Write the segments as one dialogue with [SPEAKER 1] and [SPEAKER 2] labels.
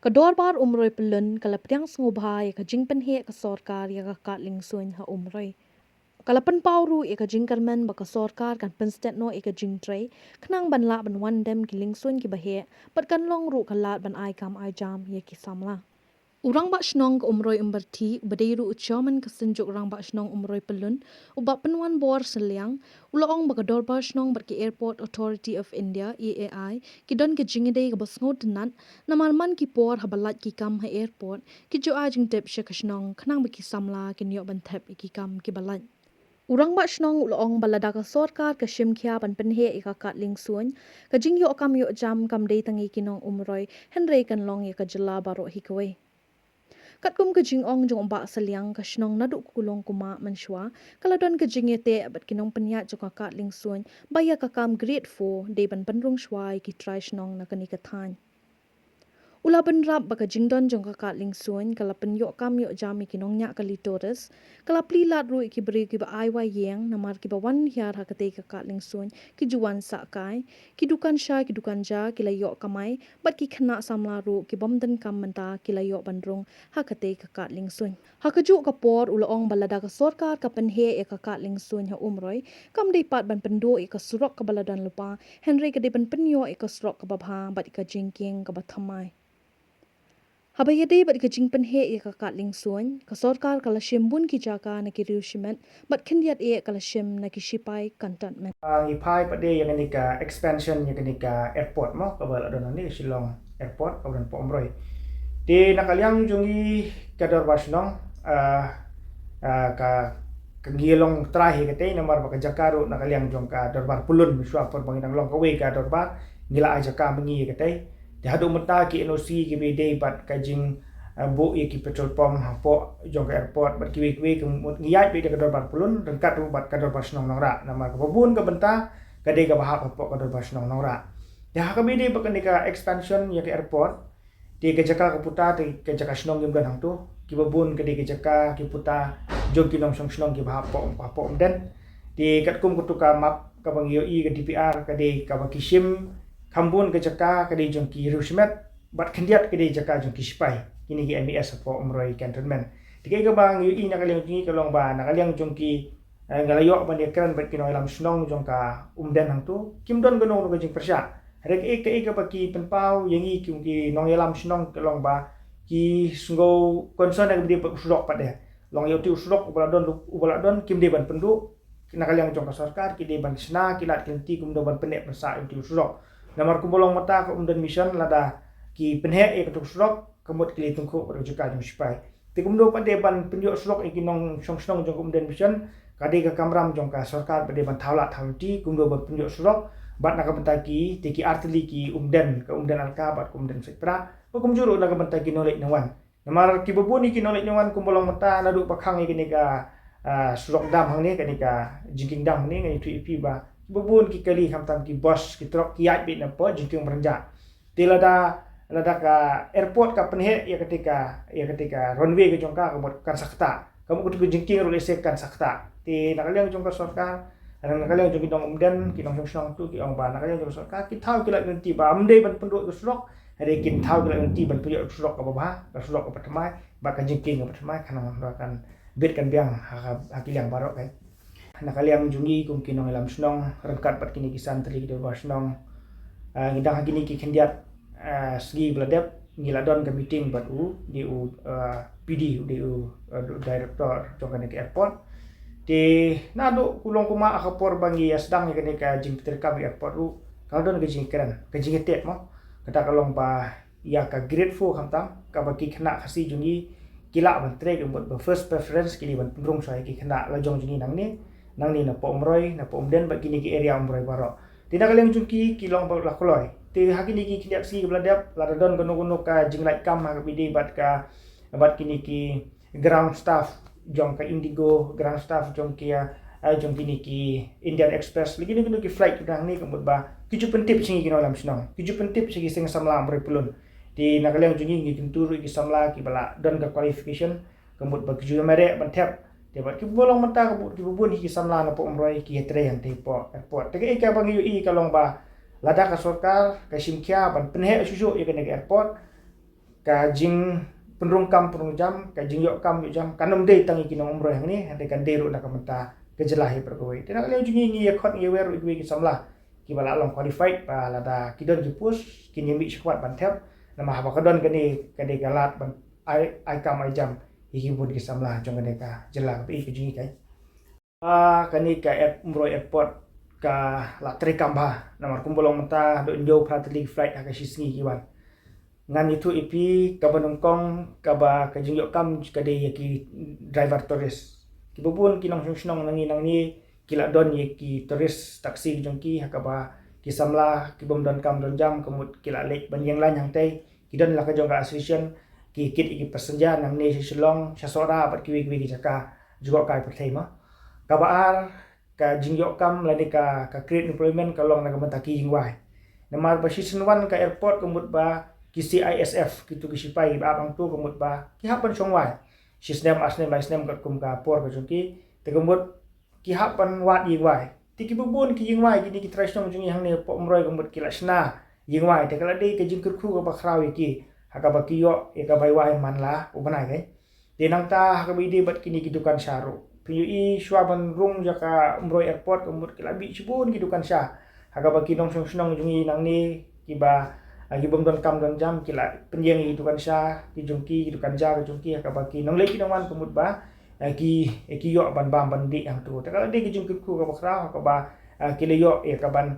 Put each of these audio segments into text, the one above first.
[SPEAKER 1] Kador bar umroy pelun kalapdiang sngubha ya kajing penhe ka sorkar ya ka katling suan ha umroy. Kalapan pauru ya kajing karmen baka sorkar kan penstet no ya kajing tray kenang ban la ban wan dem kiling suan ki bahe pat kan long ru kalat ban ai kam ai jam ya ki samla. Urang bak shnong ke umroy umberti badairu ucaman kesenjuk urang bak shnong umroy pelun ubak penuan bor seliang ulaong baka dorbar shnong berki Airport Authority of India AAI ki don ke jingidei ke basngo tenat namalman ki por habalat ki kam ha airport ki jo ajing tep shnong kenang baki samla ki niok ban tep ki kam ki balat. Urang bak shnong ulaong balada ka sorkar ka shimkhia ban penhe ika katling suan ka jingyo kam yo jam kam dei tangi kinong umroy henrei kan long ya ka jela baro hikwe. Kat kum ke jing ong jong ba saliang ka shnong naduk kulong kuma manshwa kala don ke jing ete abat kinong penya joka kat ling suan baya ka kam grade 4 de ban panrung shwai ki try shnong na kani ka than. Ula ben rap baka jingdon jong ka ling suan kala pen yok kam yok jami kinong nya kali toris kala pli lat ru ki beri ki ba ai wa yeng namar ki ba wan hiar ha kate ka ling suan ki juan sa kai ki dukan sha ki dukan ja ki la yok kamai bat ki khna samla ru ki bom den kam menta ki la yok bandrung ha kate ka ling suan ha ka ju ka por ula ong balada ka sorkar ka pen he e ka ling suan ha umroi kam dei pat ban pendo e ka surok ka baladan lupa henry ka de ban penyo e ka surok ka babha bat ka jingking ka bathamai. Habayade bat ka jingpen he e ka katling suan ka sorkar kala shimbun ki jaka na ki riushimet bat kendiat e kala shim na ki shipai contentment.
[SPEAKER 2] Ang ipai pada yang ini ka expansion yang ini ka airport mo kabal adon ni Shillong airport kabal po umroy. Di nakaliang jungi kadar basnong ka kagilong trahi katay namar baka jakaro nakaliang jong ka darbar pulun miswa por banginang long kawe ka darbar ngila aja ka mengi katay. Di hadu mata ki NOC ki bede bat kajing bu ki petrol pom hapo jong ka airport bat kiwi kemut ngiyat bede ka darbar pulun rengkat ru bat ka darbar snong nongra namar ka babun ka benta kadai ka bahak hapo ka darbar snong nongra. Di haka bede baka ni ka expansion ya ka airport di kejaka keputa di kejaka snong yang belang tu ki babun ke di kejaka ki puta jong ki nong snong ki hapo den di katkum kutuka map ka bang yoi ke DPR ka di ka bakishim kambun kejaka ka di jong ki rusmet bat kendiat ke di jaka jong ki sipai kini ki MBS hapo umroi cantonment di ka bang yoi nakaliang jingi kalong ba nakaliang jong ki ngalayok ban ekran bat kino ilam snong jong ka den hang tu kimdon gonong ka jing persya rek eka baki penpau yang i ki nong yalam snong kelong ba ki sungo concern ak bidi usrok pada long yau ti usrok ubaladon kim de ban pendu nakaliang jong ka sarkar ki de ban sna ki lat kenti kum do ban penek persa ti usrok namar kumbolong mata ka umdan mission lada ki penhe e ka usrok kemut ki tungku ka juka jum sipai ti kum do pada ban penjo usrok e ki nong snong jong umdan mission kade ka kamram jong ka sarkar pada ban thawla thawti kum do ban penjo usrok bat nak bentaki tiki artili ki umden alka bat umden sektra hukum juru nak bentaki nolek nawan namar ki bubuni ki nolek nawan kumbolong mata nadu pakhang ni ka surok dam hang ni ka jingking dam ni ngai tu ipi ba bubun ki kali hamtam ki bos ki trok ki yat bit na po jingking merenja tilada lada ka airport ka penhe ya ketika runway ke jongka kan sakta kamu kutu jingking ru kan sakta ti nakaliang jongka sorka Kadang nakaliang jong kitong umden kitong song tu ki ong ba nakaliang jong sorka ki thau ki lak nanti ba amde ban penduk ke surok hari ki thau ki lak nanti ban penduk surok ka ba ka surok ka pertama ba ka jingking ka pertama kana kan bit kan biang hakiliang barok kai nakaliang jungi kum kinong ilam snong rengkat pat kini kisan tri ki dor snong ngidang hakini ki kendiat segi bladep ngiladon ka meeting bat u di u PD di u director jong kan ke airport di nado kulong kuma akapor bangi sedang ni kene ka jing terkam airport ru kalau don gejing keren gejing tet mo kata kalong ba ya ka grateful hamtam ka baki kena khasi jungi kila ban trek buat first preference kini ban pendrung sai ki kena lajong jungi nang ni na po umroi na po umden ba kini ki area umroi baro tidak kaleng jungki kilong ba la koloi ti hakini ki kinyak si bladap la don gono ka jing like kam ha bidi bat kini ki ground staff jong ka Indigo ground staff jong kia jong kini ki Indian Express lagi ni ki flight udang ni kemut ba kiju pentip singi kino lam sinong kiju pentip sigi sing samla amre pulun di nakaliang jungi ngi kinturu ki samla ki bala don ka qualification kemut ba kiju mere ban tap de ba ki bolong mata ki bubun ki samla na po umroi ki hetre yang tipo airport tege ka bang yu i kalong ba lada ka sorkar ka simkia ban penhe susu ya kene airport ka jing penrungkam penungjam ka jing yok kam yok jam kanum dei tangi kinong umroh yang ni hande kan deru nak menta kejelahi perkawai tena kali jungi ngi yakot ngi weru igwe ki samlah ki bala long qualified pa lada kidon ki push ki nyemi squad bantep nama haba kadon kani kade galat ban ai kam ai jam iki bud ki samlah jong kane ka jelah bi ki jungi kai kani ka umroh airport ka la trikamba namar kumbolong menta do njo pratli flight ha ka shisngi kiwan ngan itu ipi kabanongkong kaba kajing yok kam kade yaki driver tourist kibubun kinong snong nangi kila don yaki tourist taksi jongki hakaba kisamla kibom don kam don jam kemut kila lek banjang lan yang tai kidon la ka jong ka association ki kit iki passenger nang ne silong sasora bat kiwi ki jaka juga kai perthai ma kabar ka jingyok kam lani ka create employment kalong na kamataki jingwai namar ba season 1 ka airport kumut ba ki CISF kitu ki sipai ba bang tu kumut ba ki hapan songwai sistem asnem kat kum ka por ka jongki te kumut ki hapan wat jingwai ti ki bubun ki jingwai ki ki trasnong jungi hang ne po mroi kumut ki lasna jingwai te kala de ke jingkur khu ka ba khrawi ki haka ba ki yo e ka bai wai man la ubanai kai te nang ta haka bi de bat kini ki dukan syaru PUI Swaban Rung jaka umroh airport kumut kilabi cibun gitu kan sya haga baki nong snong jungi nang ni kiba gibom don kam don jam kila penjeng gitu kan sya ki jungki gitu kan ja jungki haga baki nong leki nong wan kumut ba ki yo ban bam ban di yang tu takala de ki jungki ku ka bakra ka ba kila yo e ka ban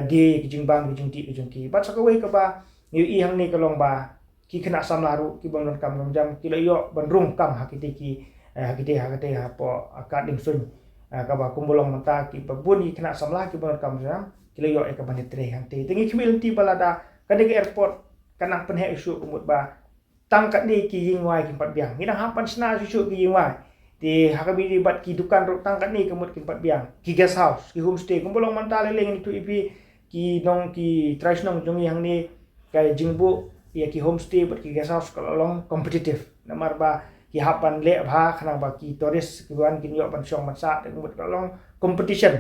[SPEAKER 2] di ki jing bang ki jungti ki jungki bat sakawai ka ba PUI hang ni kalong ba ki kena samlaru ki bom don kam don jam kila yo ban rung kam hakiti ki hakite hapo akad ding sun ka ba kumbulong menta ki babun ki kena samlah ki bon kam jam ki le yo e ka ban tre hang te tingi khmil ti balada ka de airport kanang penhe isu kumut ba tangkat ni ki yingwai ki pat biang ngina hapan sna isu ki yingwai ti hakabi di bat ki dukan ro tangkat ni kumut ki pat biang ki guest house ki homestay kumbulong menta leleng itu ipi ki nong ki trash nong jongi hang ni kai jingbu ya ki homestay bat ki guest house kalau long kompetitif namar ba ki hapan le bha khana ba ki tourist kiwan kin yo ban syong mansa te kumut kalong competition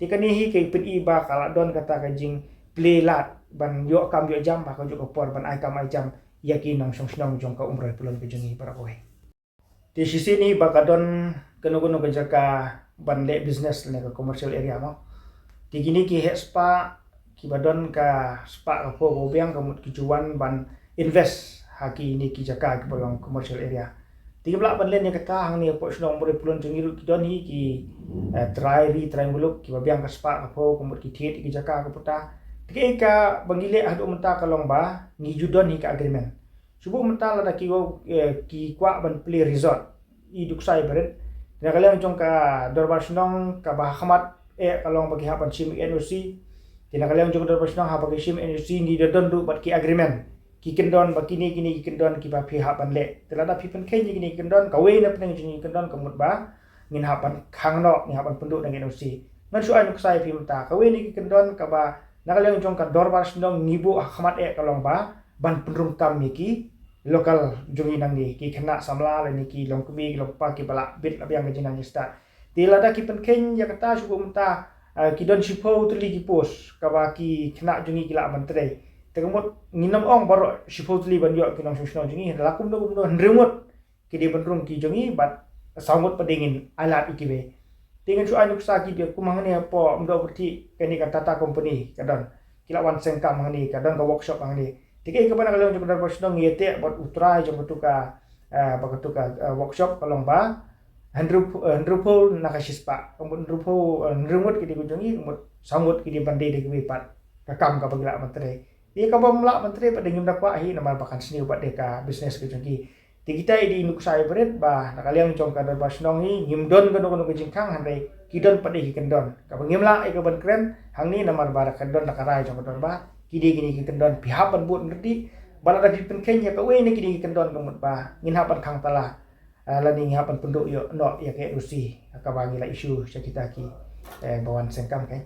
[SPEAKER 2] ti kani hi ke pen i ba kala don kata ka jing play lat ban yo kam yo jam ba ka jo por ban ai kam ai jam ya ki nong syong snong jong ka umroh pulon ke jengi para koe ti sisi ni ba ka don keno-keno ke jaka ban le business le ka commercial area mo ti gini ki he spa ki badon ka spa ka po go biang kamut ki juan ban invest haki ni ki jaka ki bolong commercial area tiga belak banlen yang kata hang ni po snong mure pulun jengiru ki don hi ki try muluk ki babiang ka spa apo kumut ki thiet ki jaka ka puta tike ka bangile adu menta kalong ba ngi judon hi ka agreement subu menta la ki go ki kwa ban play resort i duk sai beret na kaleng jong ka dorbar snong ka ba khamat kalong bagi hapan sim NOC tina kaleng jong dorbar snong ha bagi sim NOC ni don du bat ki agreement ki kendon bakini kini ki kendon ki ba phi hapan le telada phi pen khen kini kendon ka we na pen jing kendon kamut ba ngin hapan khang no ni hapan penduk nang NOC ngan su anu sai phi mata ka we ni ki kendon ka ba nakaleng jong ka dorbar snong ngibu ahmat kalong ba ban penrum kam ni ki lokal jungi nang ni ki kena samla le ni ki long kumi long pa ki bala bit labiang ke jinang sta tilada ki pen khen ya kata su mata ki don sipo tuli ki pos ka ba ki kena jungi ki la mantre tegemut nginam ong baru supposedly ban yo kinong sunong jingi lakum do nremut ki di benrung ki jongi bat samut padingin alat ikibe dengan su anu sa ki dia kumang ne po mdo berti kani ka tata company kadon kilawan sengkam mangni kadon ka workshop mangni tikai ka bana kalong jong sunong yete bat utrai jong betuka workshop kalong ba handrupol nakasispa kemudian handrupol nremut ki di jongi kemudian samut ki di bande de ki pat kakam ka bagla matre dia kabam la menteri pada ngim dakwa hi nama bakan seni ubat deka business ke jengki ti kita di induk sai beret ba nakaliang jong ka ba snong hi ngim don kono ke jingkang handai kidon pada hi kendon ka ngim la e ka ban kren hang ni nama ba kendon nakarai jong kendon ba kidi gini ki kendon pihak ban but ngerti bala da pen kenya ka we ni kidi kendon kamut ba ngin hapan kang tala lani hapan penduk yo no ya ke usi ka bagi la isu kita ki bawan sengkam kai